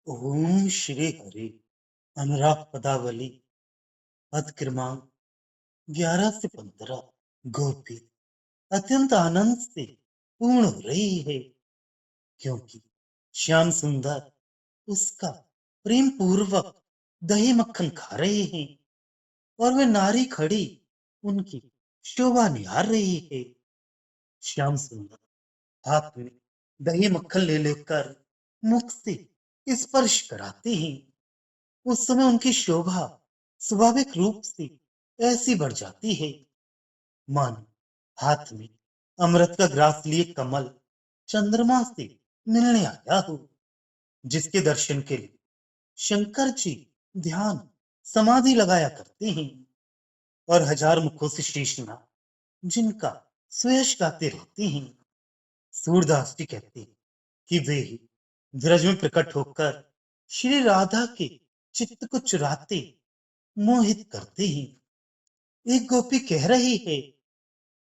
ओम श्री हरि। अनुराग पदावली पद क्रमांक 11 से 15। गोपी अत्यंत आनंद से पूर्ण हो रही है, क्योंकि श्याम सुंदर उसका प्रेम पूर्वक दही मक्खन खा रहे हैं और वे नारी खड़ी उनकी शोभा निहार रही है। श्याम सुंदर हाथ में दही मक्खन ले लेकर मुख से स्पर्श कराते हैं। उस समय उनकी शोभा स्वाभाविक रूप से ऐसी बढ़ जाती है, मानो हाथ में अमृत का ग्रास लिए कमल चंद्रमा से मिलने आया हो, जिसके दर्शन के लिए शंकर जी ध्यान समाधि लगाया करते हैं और हजार मुखों से शेषनाग जिनका सुयश गाते रहते हैं। सूरदास जी कहते हैं कि वे ही ब्रज में प्रकट होकर श्री राधा के चित्त को चुराते मोहित करते हैं। एक गोपी कह रही है,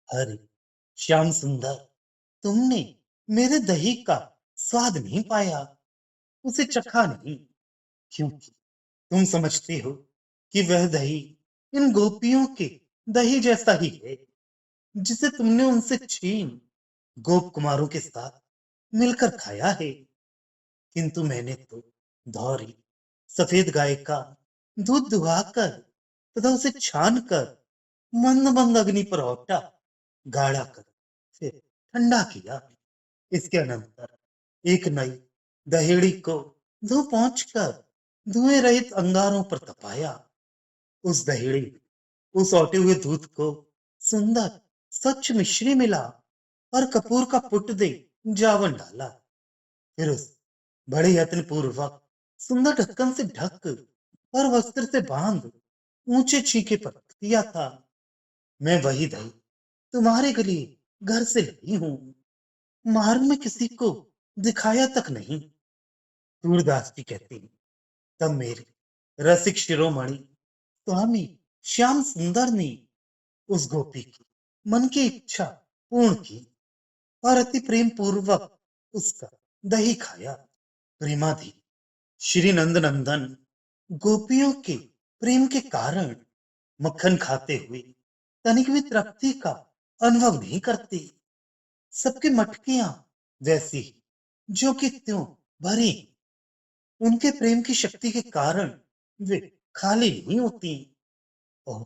अरे श्याम सुंदर, तुमने मेरे दही का स्वाद नहीं पाया, उसे चखा नहीं, क्योंकि तुम समझते हो कि वह दही इन गोपियों के दही जैसा ही है, जिसे तुमने उनसे छीन गोप कुमारों के साथ मिलकर खाया है। किंतु मैंने तो धौरी सफेद गाय का दूध दुहाकर तथा उसे छान कर मंद मंद अग्नि पर औटा गाढ़ा कर फिर ठंडा किया। इसके अनंतर एक नई दहेड़ी को धो पहुंच कर धुएं रहित अंगारों पर तपाया। उस दहेड़ी में उस औटे हुए दूध को सुंदर स्वच्छ मिश्री मिला और कपूर का पुट दे जावन डाला। फिर उस बड़े यत्न पूर्वक सुंदर ढक्कन से ढक और वस्त्र से बांध ऊंचे छीके पर रख दिया था। मैं वही दही तुम्हारे लिए घर से लाई हूं, मार्ग में किसी को दिखाया तक नहीं। सूरदास जी कहते हैं, तब मेरे रसिक शिरोमणि स्वामी श्याम सुंदर ने उस गोपी की मन की इच्छा पूर्ण की और अति प्रेम पूर्वक उसका दही खाया। प्रेमाधीन श्री नंद नंदन गोपियों के प्रेम के कारण मक्खन खाते हुए तनिक भी तृप्ति का अनुभव नहीं करते। सबकी मटकियां वैसी ही जो कि त्यों भरी हैं। उनके प्रेम की शक्ति के कारण वे खाली नहीं होती और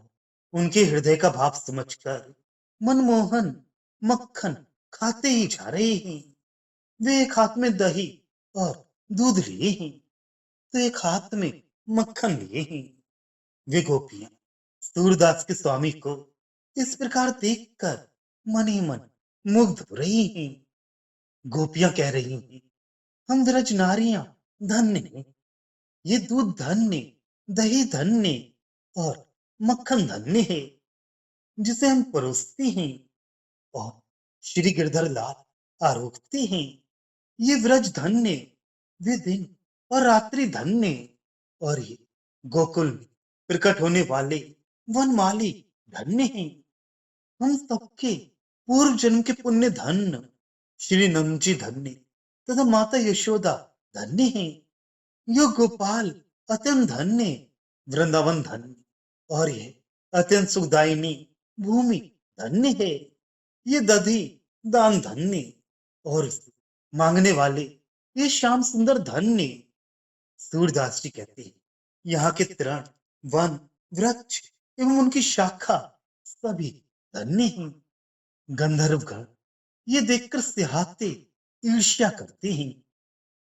उनके हृदय का भाव समझकर मनमोहन मक्खन खाते ही जा रहे हैं। वे एक हाथ में दही और दूध लिए हैं, तो एक हाथ में मक्खन लिए हैं। वे गोपियां सूरदास के स्वामी को इस प्रकार देखकर मन ही मन मुग्ध हो रही हैं। गोपियां कह रही हैं, हम ब्रज नारियां धन्य हैं, ये दूध धन्य, दही धन्य और मक्खन धन्य है, जिसे हम परोसते हैं और श्री गिरधर लाल आरोगते हैं। ये व्रज धन्य, वे दिन और रात्रि धन्य और ये गोकुल में प्रकट होने वाले वनमाली धन्य हैं। हम सबके पूर्व जन्म के पुण्य धन्य श्री नंद जी धन्य तथा माता यशोदा धन्य हैं। यो गोपाल अत्यंत धन्य, वृंदावन धन्य और यह अत्यंत सुखदायिनी भूमि धन्य है। ये दधी दान धन्य और इसे मांगने वाले ये श्याम सुंदर धन्य। सूरदास जी कहते हैं, यहाँ के तृण वन वृक्ष एवं उनकी शाखा सभी धन्य हैं। गंधर्वगण ये देखकर सिहाते ईर्ष्या करते हैं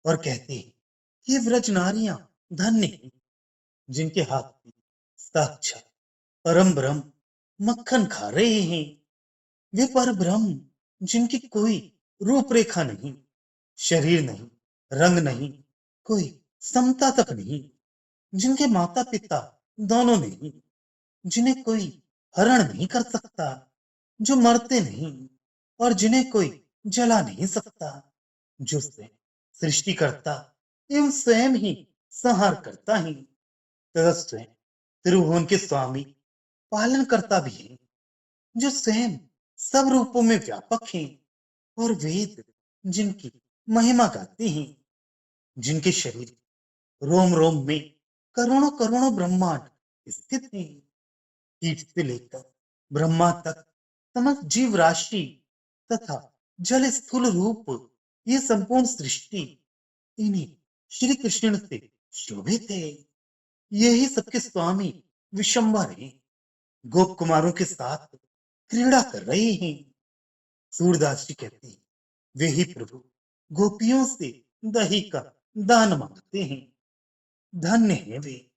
और कहते हैं, ये व्रज नारियां धन्य हैं, जिनके हाथ में साक्षात परम ब्रह्म मक्खन खा रहे हैं। वे पर ब्रह्म जिनकी कोई रूपरेखा नहीं, शरीर नहीं, रंग नहीं, कोई समता तक नहीं, जिनके माता पिता दोनों नहीं, जिन्हें कोई हरण नहीं कर सकता, जो मरते नहीं और जिन्हें कोई जला नहीं सकता, जो स्वयं सृष्टि करता एवं स्वयं ही संहार करता है तथा स्वयं त्रिभुवन के स्वामी पालन करता भी है, जो स्वयं सब रूपों में व्यापक हैं और वेद जिनकी महिमा गाते हैं, जिनके शरीर रोम रोम में करोड़ों करोड़ों ब्रह्मांड स्थित हैं। कीट से लेकर ब्रह्मा तक समस्त जीव राशि तथा जल स्थूल रूप ये संपूर्ण सृष्टि इन्हीं श्री कृष्ण से शोभित है। यही सबके स्वामी विशंबर हैं, गोप कुमारों के साथ क्रीड़ा कर रहे हैं। सूरदास जी कहते हैं, वे ही प्रभु गोपियों से दही का दान मांगते हैं। धन्य है वे,